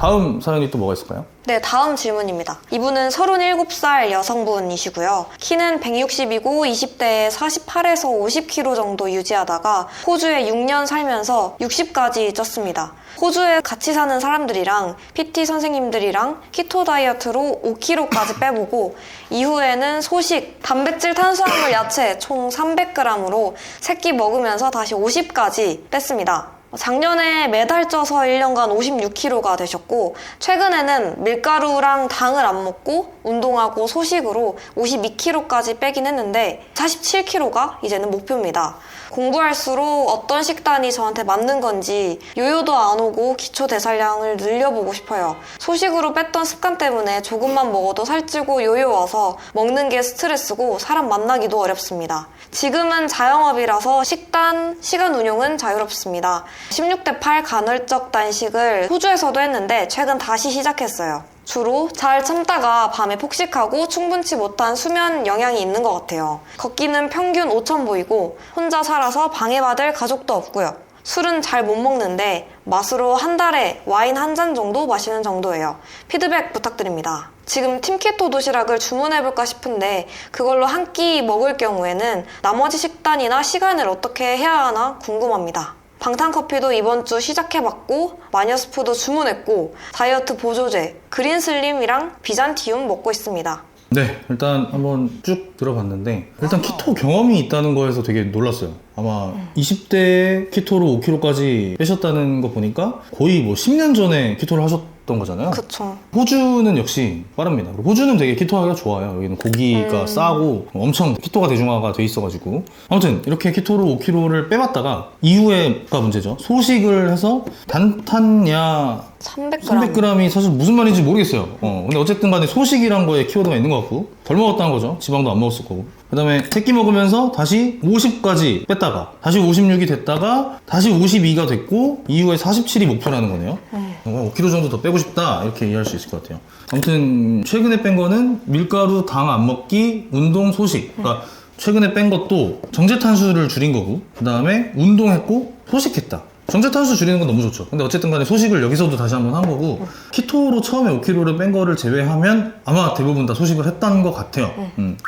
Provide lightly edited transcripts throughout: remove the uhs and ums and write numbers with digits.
다음 사연이 또 뭐가 있을까요? 네, 다음 질문입니다. 이분은 37살 여성분이시고요. 키는 160이고 20대에 48에서 50kg 정도 유지하다가 호주에 6년 살면서 60까지 쪘습니다. 호주에 같이 사는 사람들이랑 PT 선생님들이랑 키토 다이어트로 5kg까지 빼보고 이후에는 소식, 단백질, 탄수화물, 야채 총 300g으로 3끼 먹으면서 다시 50까지 뺐습니다. 작년에 매달 쪄서 1년간 56kg가 되셨고 최근에는 밀가루랑 당을 안 먹고 운동하고 소식으로 52kg까지 빼긴 했는데 47kg가 이제는 목표입니다. 공부할수록 어떤 식단이 저한테 맞는 건지 요요도 안 오고 기초 대사량을 늘려보고 싶어요. 소식으로 뺐던 습관 때문에 조금만 먹어도 살찌고 요요 와서 먹는 게 스트레스고 사람 만나기도 어렵습니다. 지금은 자영업이라서 식단, 시간 운용은 자유롭습니다. 16대 8 간헐적 단식을 호주에서도 했는데 최근 다시 시작했어요. 주로 잘 참다가 밤에 폭식하고 충분치 못한 수면 영향이 있는 것 같아요. 걷기는 평균 5천 보이고 혼자 살아서 방해받을 가족도 없고요. 술은 잘 못 먹는데 맛으로 한 달에 와인 한 잔 정도 마시는 정도예요. 피드백 부탁드립니다. 지금 팀케토 도시락을 주문해볼까 싶은데 그걸로 한 끼 먹을 경우에는 나머지 식단이나 시간을 어떻게 해야 하나 궁금합니다. 방탄커피도 이번 주 시작해봤고 마녀스프도 주문했고 다이어트 보조제, 그린슬림이랑 비잔티움 먹고 있습니다. 네, 일단 한번 쭉 들어봤는데 일단 키토 경험이 있다는 거에서 되게 놀랐어요. 아마 20대에 키토로 5kg까지 빼셨다는 거 보니까 거의 뭐 10년 전에 키토를 하셨던 거잖아요. 그쵸. 호주는 역시 빠릅니다. 호주는 되게 키토하기가 좋아요. 여기는 고기가 싸고 엄청 키토가 대중화가 돼 있어가지고 아무튼 이렇게 키토로 5kg를 빼봤다가 이후에가 문제죠. 소식을 해서 단탄야 300g이 사실 무슨 말인지 모르겠어요. 근데 어쨌든 간에 소식이란 거에 키워드가 있는 것 같고 덜 먹었다는 거죠. 지방도 안 먹었을 거고. 그 다음에 3끼 먹으면서 다시 50까지 뺐다가 다시 56이 됐다가 다시 52가 됐고 이후에 47이 목표라는 거네요. 5kg 정도 더 빼고 싶다 이렇게 이해할 수 있을 것 같아요. 아무튼 최근에 뺀 거는 밀가루, 당 안 먹기, 운동, 소식. 그러니까 최근에 뺀 것도 정제탄수를 줄인 거고 그 다음에 운동했고 소식했다. 정제탄수 줄이는 건 너무 좋죠. 근데 어쨌든 간에 소식을 여기서도 다시 한번 한 거고 키토로 처음에 5kg를 뺀 거를 제외하면 아마 대부분 다 소식을 했다는 것 같아요.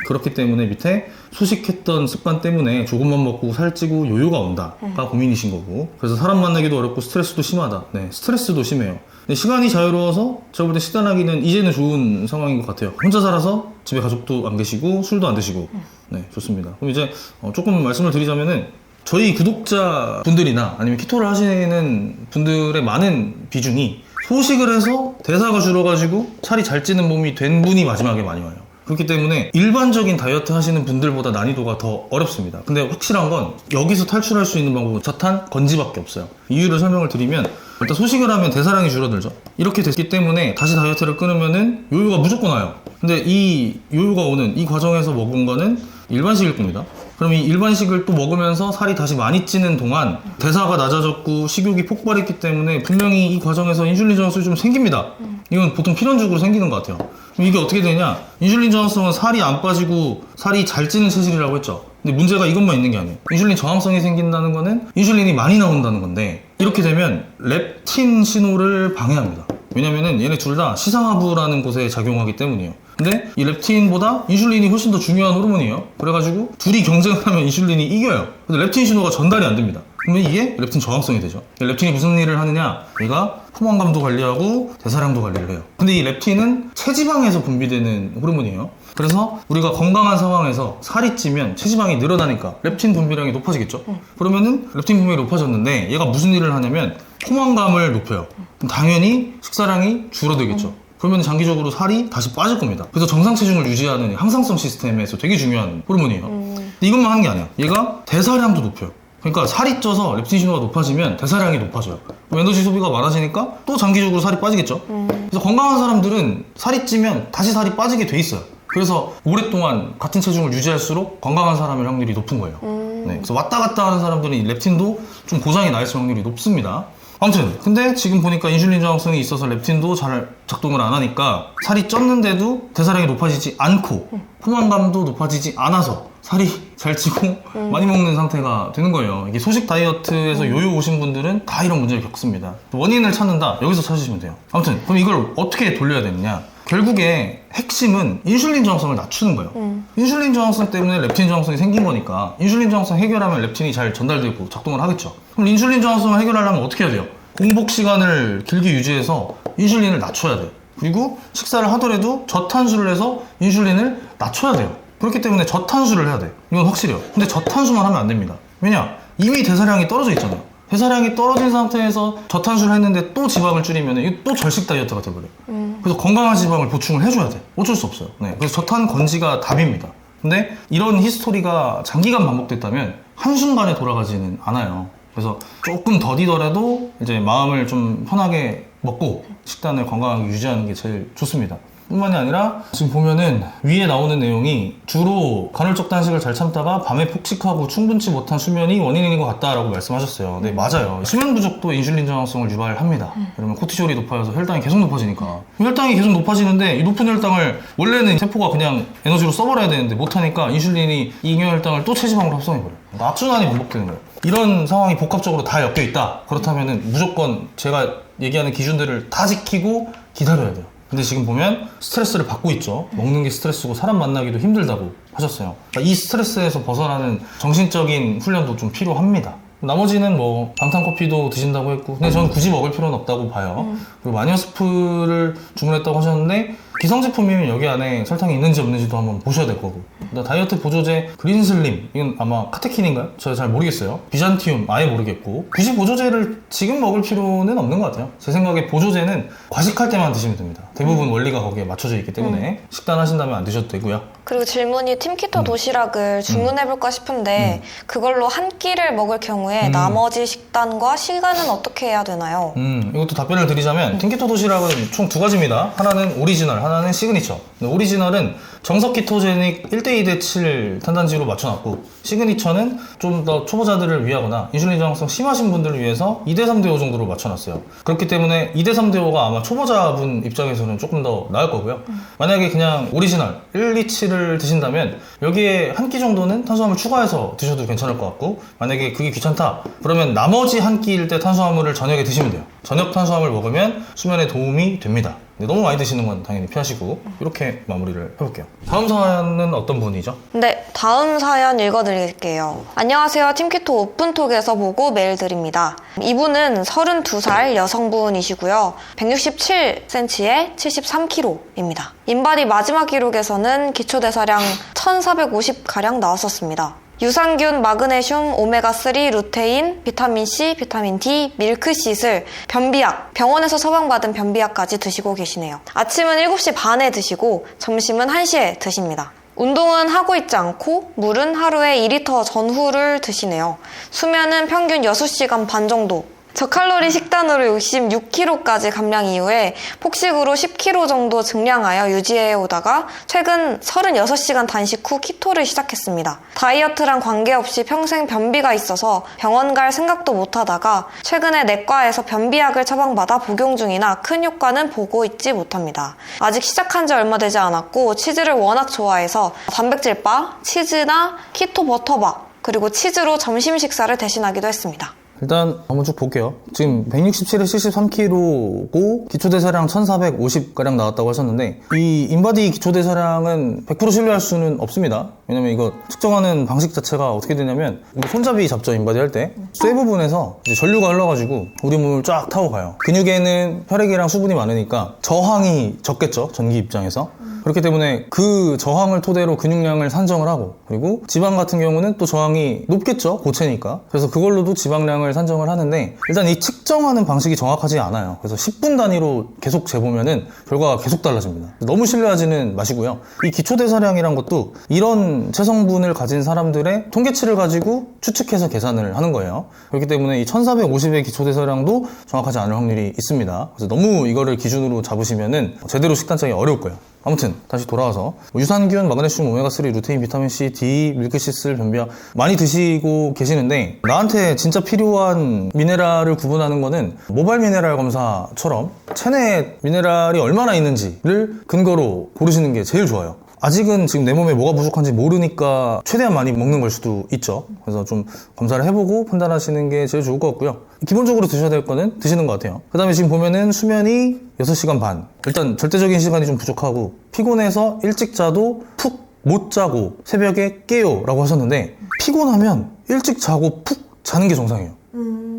그렇기 때문에 밑에 소식했던 습관 때문에 조금만 먹고 살찌고 요요가 온다가 고민이신 거고 그래서 사람 만나기도 어렵고 스트레스도 심하다. 네, 스트레스도 심해요. 근데 시간이 자유로워서 제가 볼 때 식단하기는 이제는 좋은 상황인 것 같아요. 혼자 살아서 집에 가족도 안 계시고 술도 안 드시고 네, 좋습니다. 그럼 이제 조금 말씀을 드리자면은 저희 구독자 분들이나 아니면 키토를 하시는 분들의 많은 비중이 소식을 해서 대사가 줄어가지고 살이 잘 찌는 몸이 된 분이 마지막에 많이 와요. 그렇기 때문에 일반적인 다이어트 하시는 분들보다 난이도가 더 어렵습니다. 근데 확실한 건 여기서 탈출할 수 있는 방법은 저탄 건지밖에 없어요. 이유를 설명을 드리면 일단 소식을 하면 대사량이 줄어들죠. 이렇게 됐기 때문에 다시 다이어트를 끊으면은 요요가 무조건 와요. 근데 이 요요가 오는 이 과정에서 먹은 거는 일반식일 겁니다. 그럼 이 일반식을 또 먹으면서 살이 다시 많이 찌는 동안 대사가 낮아졌고 식욕이 폭발했기 때문에 분명히 이 과정에서 인슐린 저항성이 좀 생깁니다. 이건 보통 필연적으로 생기는 것 같아요. 그럼 이게 어떻게 되냐? 인슐린 저항성은 살이 안 빠지고 살이 잘 찌는 체질이라고 했죠. 근데 문제가 이것만 있는 게 아니에요. 인슐린 저항성이 생긴다는 거는 인슐린이 많이 나온다는 건데 이렇게 되면 렙틴 신호를 방해합니다. 왜냐면은 얘네 둘 다 시상하부라는 곳에 작용하기 때문이에요. 근데 이 렙틴보다 인슐린이 훨씬 더 중요한 호르몬이에요. 그래가지고 둘이 경쟁을 하면 인슐린이 이겨요. 근데 렙틴 신호가 전달이 안 됩니다. 그러면 이게 렙틴 저항성이 되죠. 렙틴이 무슨 일을 하느냐? 얘가 포만감도 관리하고 대사량도 관리를 해요. 근데 이 렙틴은 체지방에서 분비되는 호르몬이에요. 그래서 우리가 건강한 상황에서 살이 찌면 체지방이 늘어나니까 렙틴 분비량이 높아지겠죠. 그러면은 렙틴 분비량이 높아졌는데 얘가 무슨 일을 하냐면 포만감을 높여요. 그럼 당연히 식사량이 줄어들겠죠. 그러면 장기적으로 살이 다시 빠질 겁니다. 그래서 정상 체중을 유지하는 항상성 시스템에서 되게 중요한 호르몬이에요. 근데 이것만 하는 게 아니야. 얘가 대사량도 높여요. 그러니까 살이 쪄서 렙틴 신호가 높아지면 대사량이 높아져요. 그럼 에너지 소비가 많아지니까 또 장기적으로 살이 빠지겠죠. 그래서 건강한 사람들은 살이 찌면 다시 살이 빠지게 돼 있어요. 그래서 오랫동안 같은 체중을 유지할수록 건강한 사람일 확률이 높은 거예요. 네, 그래서 왔다 갔다 하는 사람들은 이 렙틴도 좀 고장이 나 있을 확률이 높습니다. 아무튼 근데 지금 보니까 인슐린 저항성이 있어서 렙틴도 잘 작동을 안 하니까 살이 쪘는데도 대사량이 높아지지 않고 포만감도 높아지지 않아서 살이 잘 찌고 많이 먹는 상태가 되는 거예요. 이게 소식 다이어트에서 요요 오신 분들은 다 이런 문제를 겪습니다. 원인을 찾는다, 여기서 찾으시면 돼요. 아무튼 그럼 이걸 어떻게 돌려야 되느냐, 결국에 핵심은 인슐린 저항성을 낮추는 거예요. 인슐린 저항성 때문에 렙틴 저항성이 생긴 거니까 인슐린 저항성 해결하면 렙틴이 잘 전달되고 작동을 하겠죠. 그럼 인슐린 저항성을 해결하려면 어떻게 해야 돼요? 공복 시간을 길게 유지해서 인슐린을 낮춰야 돼요. 그리고 식사를 하더라도 저탄수를 해서 인슐린을 낮춰야 돼요. 그렇기 때문에 저탄수를 해야 돼. 이건 확실해요. 근데 저탄수만 하면 안 됩니다. 왜냐? 이미 대사량이 떨어져 있잖아요. 대사량이 떨어진 상태에서 저탄수를 했는데 또 지방을 줄이면 이거 또 절식 다이어트가 돼버려요. 그래서 건강한 지방을 보충을 해줘야 돼. 어쩔 수 없어요. 네. 그래서 저탄 건지가 답입니다. 근데 이런 히스토리가 장기간 반복됐다면 한순간에 돌아가지는 않아요. 그래서 조금 더디더라도 이제 마음을 좀 편하게 먹고 식단을 건강하게 유지하는 게 제일 좋습니다. 뿐만이 아니라 지금 보면은 위에 나오는 내용이 주로 간헐적 단식을 잘 참다가 밤에 폭식하고 충분치 못한 수면이 원인인 것 같다라고 말씀하셨어요. 네, 맞아요. 수면 부족도 인슐린 저항성을 유발합니다. 그러면 코티졸이 높아져서 혈당이 계속 높아지니까, 혈당이 계속 높아지는데 이 높은 혈당을 원래는 세포가 그냥 에너지로 써버려야 되는데 못하니까 인슐린이 잉여 혈당을 또 체지방으로 합성해버려요. 악순환이 반복되는 거예요. 이런 상황이 복합적으로 다 엮여 있다. 그렇다면은 무조건 제가 얘기하는 기준들을 다 지키고 기다려야 돼요. 근데 지금 보면 스트레스를 받고 있죠. 먹는 게 스트레스고 사람 만나기도 힘들다고 하셨어요. 그러니까 이 스트레스에서 벗어나는 정신적인 훈련도 좀 필요합니다. 나머지는 뭐 방탄커피도 드신다고 했고, 근데 저는 굳이 먹을 필요는 없다고 봐요. 그리고 마녀스프를 주문했다고 하셨는데 기성제품이면 여기 안에 설탕이 있는지 없는지도 한번 보셔야 될 거고, 다이어트 보조제 그린슬림, 이건 아마 카테킨인가요? 제가 잘 모르겠어요. 비잔티움 아예 모르겠고, 굳이 보조제를 지금 먹을 필요는 없는 것 같아요. 제 생각에 보조제는 과식할 때만 드시면 됩니다. 대부분 원리가 거기에 맞춰져 있기 때문에 식단 하신다면 안 드셔도 되고요. 그리고 질문이 팀키토 도시락을 주문해볼까 싶은데 그걸로 한 끼를 먹을 경우에 나머지 식단과 시간은 어떻게 해야 되나요? 이것도 답변을 드리자면 팀키토 도시락은 총 두 가지입니다. 하나는 오리지널, 하나는 시그니처. 오리지널은 정석 키토제닉 1:2 대7 탄단지로 맞춰놨고, 시그니처는 좀 더 초보자들을 위하거나 인슐린 저항성 심하신 분들을 위해서 2:3 대5 정도로 맞춰놨어요. 그렇기 때문에 2:3 대5가 아마 초보자분 입장에서는 조금 더 나을 거고요. 만약에 그냥 오리지널 1:2:7을 드신다면 여기에 한 끼 정도는 탄수화물 추가해서 드셔도 괜찮을 것 같고, 만약에 그게 귀찮다 그러면 나머지 한 끼일 때 탄수화물을 저녁에 드시면 돼요. 저녁 탄수화물 먹으면 수면에 도움이 됩니다. 너무 많이 드시는 건 당연히 피하시고, 이렇게 마무리를 해볼게요. 다음 사연은 어떤 분이죠? 네, 다음 사연 읽어드릴게요. 안녕하세요. 팀키토 오픈톡에서 보고 메일 드립니다. 이분은 32살 여성분이시고요. 167cm에 73kg입니다. 인바디 마지막 기록에서는 기초대사량 1450가량 나왔었습니다. 유산균, 마그네슘, 오메가3, 루테인, 비타민C, 비타민 D, 밀크시슬, 변비약, 병원에서 처방받은 변비약까지 드시고 계시네요. 아침은 7시 반에 드시고 점심은 1시에 드십니다. 운동은 하고 있지 않고 물은 하루에 2리터 전후를 드시네요. 수면은 평균 6시간 반 정도. 저칼로리 식단으로 66kg까지 감량 이후에 폭식으로 10kg 정도 증량하여 유지해오다가 최근 36시간 단식 후 키토를 시작했습니다. 다이어트랑 관계없이 평생 변비가 있어서 병원 갈 생각도 못하다가 최근에 내과에서 변비약을 처방받아 복용 중이나 큰 효과는 보고 있지 못합니다. 아직 시작한 지 얼마 되지 않았고 치즈를 워낙 좋아해서 단백질바, 치즈나 키토 버터바, 그리고 치즈로 점심 식사를 대신하기도 했습니다. 일단 한번 쭉 볼게요. 지금 167에 73kg고 기초대사량 1450가량 나왔다고 하셨는데, 이 인바디 기초대사량은 100% 신뢰할 수는 없습니다. 왜냐면 이거 측정하는 방식 자체가 어떻게 되냐면, 우리 손잡이 잡죠, 인바디 할 때. 쇠 부분에서 이제 전류가 흘러가지고 우리 몸을 쫙 타고 가요. 근육에는 혈액이랑 수분이 많으니까 저항이 적겠죠, 전기 입장에서. 그렇기 때문에 그 저항을 토대로 근육량을 산정을 하고, 그리고 지방 같은 경우는 또 저항이 높겠죠, 고체니까. 그래서 그걸로도 지방량을 산정을 하는데, 일단 이 측정하는 방식이 정확하지 않아요. 그래서 10분 단위로 계속 재보면은 결과가 계속 달라집니다. 너무 신뢰하지는 마시고요. 이 기초대사량이란 것도 이런 체성분을 가진 사람들의 통계치를 가지고 추측해서 계산을 하는 거예요. 그렇기 때문에 이 1450의 기초대사량도 정확하지 않을 확률이 있습니다. 그래서 너무 이거를 기준으로 잡으시면은 제대로 식단 짜기 어려울 거예요. 아무튼 다시 돌아와서 유산균, 마그네슘, 오메가3, 루테인, 비타민C, D, 밀크시슬, 변비약 많이 드시고 계시는데, 나한테 진짜 필요한 미네랄을 구분하는 거는 모발 미네랄 검사처럼 체내에 미네랄이 얼마나 있는지를 근거로 고르시는 게 제일 좋아요. 아직은 지금 내 몸에 뭐가 부족한지 모르니까 최대한 많이 먹는 걸 수도 있죠. 그래서 좀 검사를 해보고 판단하시는 게 제일 좋을 것 같고요. 기본적으로 드셔야 될 거는 드시는 것 같아요. 그 다음에 지금 보면은 수면이 6시간 반. 일단 절대적인 시간이 좀 부족하고 피곤해서 일찍 자도 푹 못 자고 새벽에 깨요 라고 하셨는데, 피곤하면 일찍 자고 푹 자는 게 정상이에요.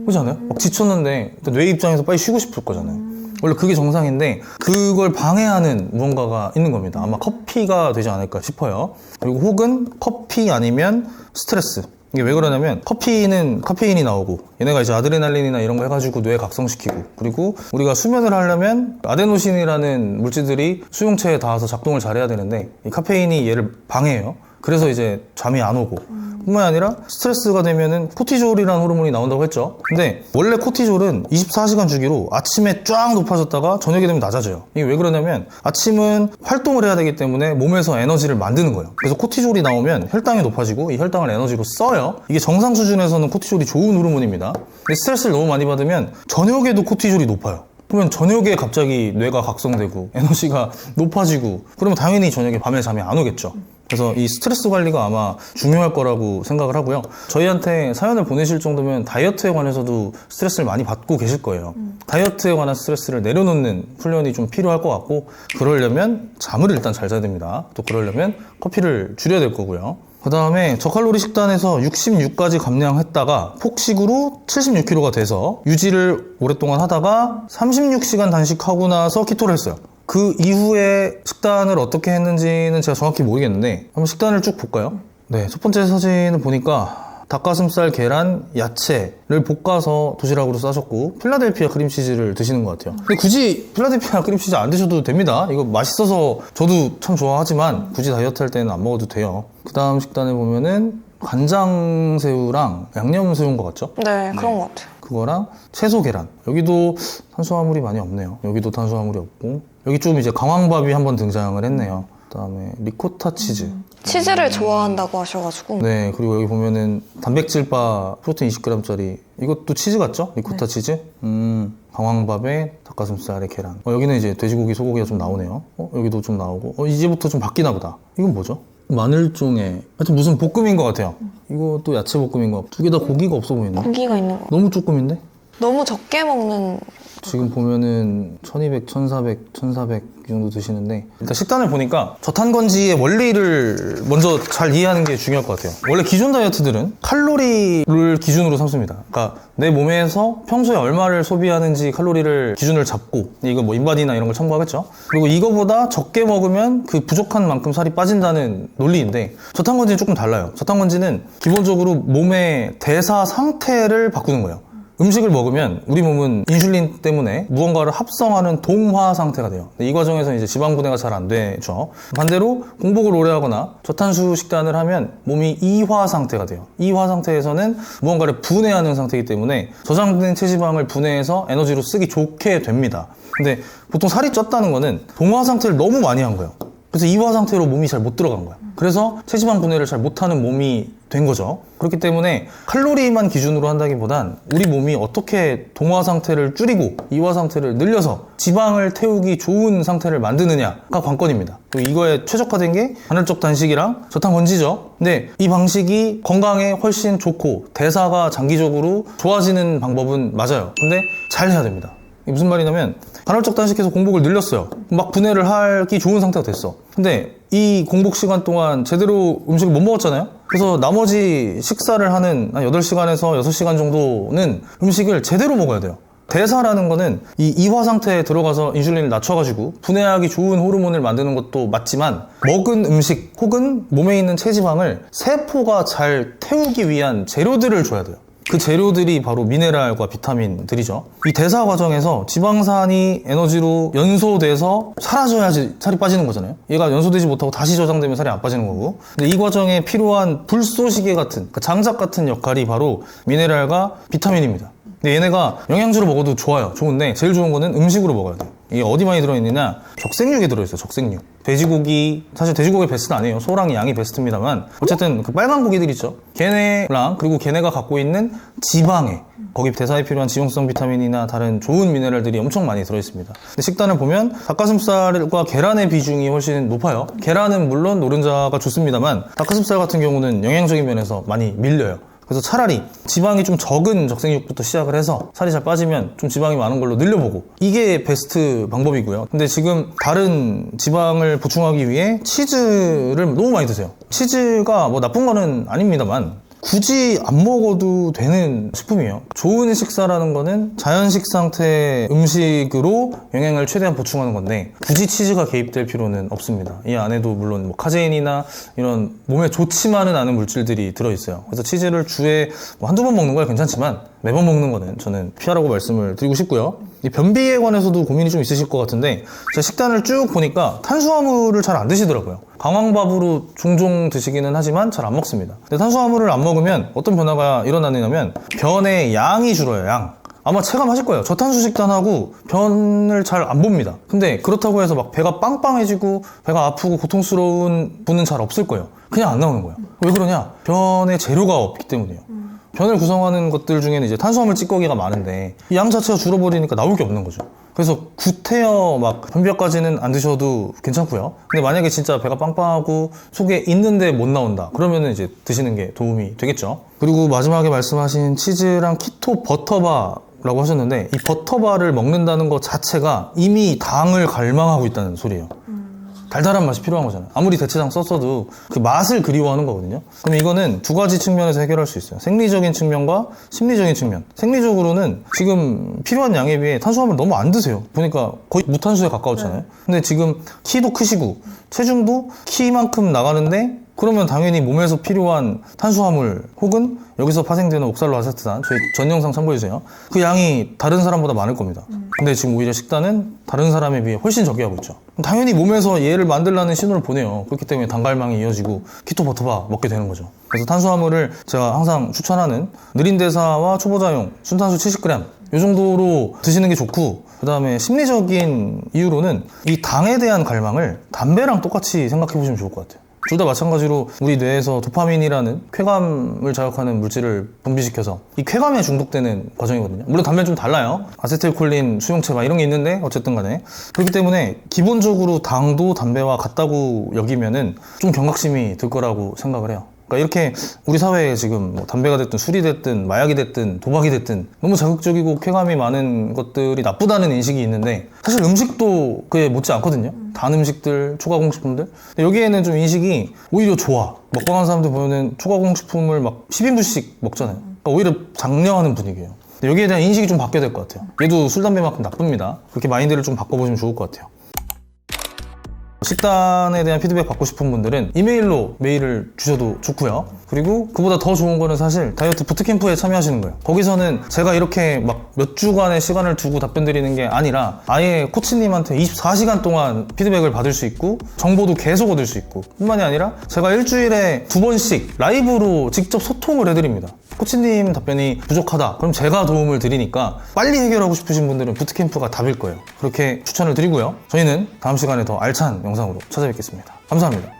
그렇지 않아요? 막 지쳤는데 뇌 입장에서 빨리 쉬고 싶을 거잖아요. 원래 그게 정상인데 그걸 방해하는 무언가가 있는 겁니다. 아마 커피가 되지 않을까 싶어요. 그리고 혹은 커피 아니면 스트레스. 이게 왜 그러냐면 커피는 카페인이 나오고 얘네가 이제 아드레날린이나 이런 거 해가지고 뇌 각성시키고, 그리고 우리가 수면을 하려면 아데노신이라는 물질들이 수용체에 닿아서 작동을 잘해야 되는데 이 카페인이 얘를 방해해요. 그래서 이제 잠이 안 오고, 뿐만 아니라 스트레스가 되면은 코티졸이라는 호르몬이 나온다고 했죠. 근데 원래 코티졸은 24시간 주기로 아침에 쫙 높아졌다가 저녁에 되면 낮아져요. 이게 왜 그러냐면 아침은 활동을 해야 되기 때문에 몸에서 에너지를 만드는 거예요. 그래서 코티졸이 나오면 혈당이 높아지고 이 혈당을 에너지로 써요. 이게 정상 수준에서는 코티졸이 좋은 호르몬입니다. 근데 스트레스를 너무 많이 받으면 저녁에도 코티졸이 높아요. 그러면 저녁에 갑자기 뇌가 각성되고 에너지가 높아지고, 그러면 당연히 저녁에 밤에 잠이 안 오겠죠. 그래서 이 스트레스 관리가 아마 중요할 거라고 생각을 하고요. 저희한테 사연을 보내실 정도면 다이어트에 관해서도 스트레스를 많이 받고 계실 거예요. 다이어트에 관한 스트레스를 내려놓는 훈련이 좀 필요할 것 같고, 그러려면 잠을 일단 잘 자야 됩니다. 또 그러려면 커피를 줄여야 될 거고요. 그 다음에 저칼로리 식단에서 66까지 감량했다가 폭식으로 76kg가 돼서 유지를 오랫동안 하다가 36시간 단식하고 나서 키토를 했어요. 그 이후에 식단을 어떻게 했는지는 제가 정확히 모르겠는데 한번 식단을 쭉 볼까요? 네, 첫 번째 사진을 보니까 닭가슴살, 계란, 야채를 볶아서 도시락으로 싸셨고 필라델피아 크림치즈를 드시는 것 같아요. 근데 굳이 필라델피아 크림치즈 안 드셔도 됩니다. 이거 맛있어서 저도 참 좋아하지만 굳이 다이어트 할 때는 안 먹어도 돼요. 그 다음 식단에 보면은 간장새우랑 양념새우인 것 같죠? 네, 그런 것 같아요. 그거랑 채소 계란. 여기도 탄수화물이 많이 없네요. 여기도 탄수화물이 없고, 여기 좀 이제 강황밥이 한번 등장을 했네요. 그 다음에 리코타 치즈. 치즈를 좋아한다고 하셔가지고. 네, 그리고 여기 보면은 단백질바 프로테인 20g짜리, 이것도 치즈 같죠? 리코타 치즈. 강황밥에 닭가슴살에 계란. 여기는 이제 돼지고기, 소고기가 좀 나오네요. 여기도 좀 나오고. 이제부터 좀 바뀌나 보다. 이건 뭐죠? 마늘종에, 하여튼 무슨 볶음인 것 같아요. 이것도 야채 볶음인 것 같고, 두 개 다 고기가 없어 보이네. 고기가 있는 거. 너무 조금인데? 너무 적게 먹는. 지금 보면은 1200, 1400, 1400 이 정도 드시는데, 일단 식단을 보니까 저탄건지의 원리를 먼저 잘 이해하는 게 중요할 것 같아요. 원래 기존 다이어트들은 칼로리를 기준으로 삼습니다. 그러니까 내 몸에서 평소에 얼마를 소비하는지 칼로리를 기준을 잡고, 이거 뭐 인바디나 이런 걸 참고하겠죠. 그리고 이거보다 적게 먹으면 그 부족한 만큼 살이 빠진다는 논리인데, 저탄건지는 조금 달라요. 저탄건지는 기본적으로 몸의 대사 상태를 바꾸는 거예요. 음식을 먹으면 우리 몸은 인슐린 때문에 무언가를 합성하는 동화 상태가 돼요. 이 과정에서 이제 지방 분해가 잘 안 되죠. 반대로 공복을 오래 하거나 저탄수 식단을 하면 몸이 이화 상태가 돼요. 이화 상태에서는 무언가를 분해하는 상태이기 때문에 저장된 체지방을 분해해서 에너지로 쓰기 좋게 됩니다. 근데 보통 살이 쪘다는 거는 동화 상태를 너무 많이 한 거예요. 그래서 이화 상태로 몸이 잘 못 들어간 거야. 그래서 체지방 분해를 잘 못하는 몸이 된 거죠. 그렇기 때문에 칼로리만 기준으로 한다기보단 우리 몸이 어떻게 동화 상태를 줄이고 이화 상태를 늘려서 지방을 태우기 좋은 상태를 만드느냐가 관건입니다. 그리고 이거에 최적화된 게 간헐적 단식이랑 저탄건지죠. 근데 이 방식이 건강에 훨씬 좋고 대사가 장기적으로 좋아지는 방법은 맞아요. 근데 잘 해야 됩니다. 이게 무슨 말이냐면 간헐적 단식해서 공복을 늘렸어요. 막 분해를 하기 좋은 상태가 됐어. 근데 이 공복 시간 동안 제대로 음식을 못 먹었잖아요. 그래서 나머지 식사를 하는 한 8시간에서 6시간 정도는 음식을 제대로 먹어야 돼요. 대사라는 거는 이 이화 상태에 들어가서 인슐린을 낮춰가지고 분해하기 좋은 호르몬을 만드는 것도 맞지만, 먹은 음식 혹은 몸에 있는 체지방을 세포가 잘 태우기 위한 재료들을 줘야 돼요. 그 재료들이 바로 미네랄과 비타민들이죠. 이 대사 과정에서 지방산이 에너지로 연소돼서 사라져야지 살이 빠지는 거잖아요. 얘가 연소되지 못하고 다시 저장되면 살이 안 빠지는 거고. 근데 이 과정에 필요한 불쏘시개 같은, 그러니까 장작 같은 역할이 바로 미네랄과 비타민입니다. 근데 얘네가 영양주로 먹어도 좋아요. 좋은데 제일 좋은 거는 음식으로 먹어야 돼요. 이게 어디 많이 들어있느냐? 적색육에 들어있어요. 적색육. 돼지고기, 사실 돼지고기 베스트는 아니에요. 소랑 양이 베스트입니다만 어쨌든 그 빨간 고기들 있죠. 걔네랑 그리고 걔네가 갖고 있는 지방에 거기 대사에 필요한 지용성 비타민이나 다른 좋은 미네랄들이 엄청 많이 들어있습니다. 근데 식단을 보면 닭가슴살과 계란의 비중이 훨씬 높아요. 계란은 물론 노른자가 좋습니다만 닭가슴살 같은 경우는 영양적인 면에서 많이 밀려요. 그래서 차라리 지방이 좀 적은 적색육부터 시작을 해서 살이 잘 빠지면 좀 지방이 많은 걸로 늘려보고, 이게 베스트 방법이고요. 근데 지금 다른 지방을 보충하기 위해 치즈를 너무 많이 드세요. 치즈가 뭐 나쁜 거는 아닙니다만 굳이 안 먹어도 되는 식품이에요. 좋은 식사라는 거는 자연식 상태의 음식으로 영양을 최대한 보충하는 건데 굳이 치즈가 개입될 필요는 없습니다. 이 안에도 물론 뭐 카제인이나 이런 몸에 좋지만은 않은 물질들이 들어있어요. 그래서 치즈를 주에 뭐 한두 번 먹는 거야 괜찮지만 매번 먹는 거는 저는 피하라고 말씀을 드리고 싶고요. 이 변비에 관해서도 고민이 좀 있으실 것 같은데 제가 식단을 쭉 보니까 탄수화물을 잘 안 드시더라고요. 강황밥으로 종종 드시기는 하지만 잘 안 먹습니다. 근데 탄수화물을 안 먹으면 어떤 변화가 일어나느냐면 변의 양이 줄어요. 양. 아마 체감하실 거예요. 저탄수 식단하고 변을 잘 안 봅니다. 근데 그렇다고 해서 막 배가 빵빵해지고 배가 아프고 고통스러운 분은 잘 없을 거예요. 그냥 안 나오는 거예요. 왜 그러냐? 변의 재료가 없기 때문이에요. 변을 구성하는 것들 중에는 이제 탄수화물 찌꺼기가 많은데 이 양 자체가 줄어버리니까 나올 게 없는 거죠. 그래서 구태여 막 변비약까지는 안 드셔도 괜찮고요. 근데 만약에 진짜 배가 빵빵하고 속에 있는데 못 나온다 그러면은 이제 드시는 게 도움이 되겠죠. 그리고 마지막에 말씀하신 치즈랑 키토 버터바 라고 하셨는데 이 버터바를 먹는다는 것 자체가 이미 당을 갈망하고 있다는 소리예요. 달달한 맛이 필요한 거잖아요. 아무리 대체당 썼어도 그 맛을 그리워하는 거거든요. 그럼 이거는 두 가지 측면에서 해결할 수 있어요. 생리적인 측면과 심리적인 측면. 생리적으로는 지금 필요한 양에 비해 탄수화물 너무 안 드세요. 보니까 거의 무탄수에 가까웠잖아요. 근데 지금 키도 크시고 체중도 키만큼 나가는데 그러면 당연히 몸에서 필요한 탄수화물 혹은 여기서 파생되는 옥살로아세트산, 저희 전 영상 참고해주세요. 그 양이 다른 사람보다 많을 겁니다. 근데 지금 오히려 식단은 다른 사람에 비해 훨씬 적게 하고 있죠. 당연히 몸에서 얘를 만들라는 신호를 보내요. 그렇기 때문에 당갈망이 이어지고 키토 버터바 먹게 되는 거죠. 그래서 탄수화물을 제가 항상 추천하는 느린 대사와 초보자용 순탄수 70g 이 정도로 드시는 게 좋고, 그 다음에 심리적인 이유로는 이 당에 대한 갈망을 담배랑 똑같이 생각해 보시면 좋을 것 같아요. 둘 다 마찬가지로 우리 뇌에서 도파민이라는 쾌감을 자극하는 물질을 분비시켜서 이 쾌감에 중독되는 과정이거든요. 물론 담배는 좀 달라요. 아세틸콜린, 수용체 막 이런 게 있는데 어쨌든 간에 그렇기 때문에 기본적으로 당도 담배와 같다고 여기면은 좀 경각심이 들 거라고 생각을 해요. 그러니까 이렇게 우리 사회에 지금 뭐 담배가 됐든 술이 됐든 마약이 됐든 도박이 됐든 너무 자극적이고 쾌감이 많은 것들이 나쁘다는 인식이 있는데 사실 음식도 그에 못지 않거든요. 단 음식들, 초가공식품들. 여기에는 좀 인식이 오히려 좋아. 먹방하는 사람들 보면은 초가공식품을 막 10인분씩 먹잖아요. 그러니까 오히려 장려하는 분위기예요. 여기에 대한 인식이 좀 바뀌어야 될 것 같아요. 얘도 술, 담배만큼 나쁩니다. 그렇게 마인드를 좀 바꿔보시면 좋을 것 같아요. 식단에 대한 피드백 받고 싶은 분들은 이메일로 메일을 주셔도 좋고요. 그리고 그보다 더 좋은 거는 사실 다이어트 부트캠프에 참여하시는 거예요. 거기서는 제가 이렇게 막 몇 주간의 시간을 두고 답변 드리는 게 아니라 아예 코치님한테 24시간 동안 피드백을 받을 수 있고 정보도 계속 얻을 수 있고, 뿐만이 아니라 제가 일주일에 2번씩 라이브로 직접 소통을 해드립니다. 코치님 답변이 부족하다 그럼 제가 도움을 드리니까 빨리 해결하고 싶으신 분들은 부트캠프가 답일 거예요. 그렇게 추천을 드리고요. 저희는 다음 시간에 더 알찬 영상으로 찾아뵙겠습니다. 감사합니다.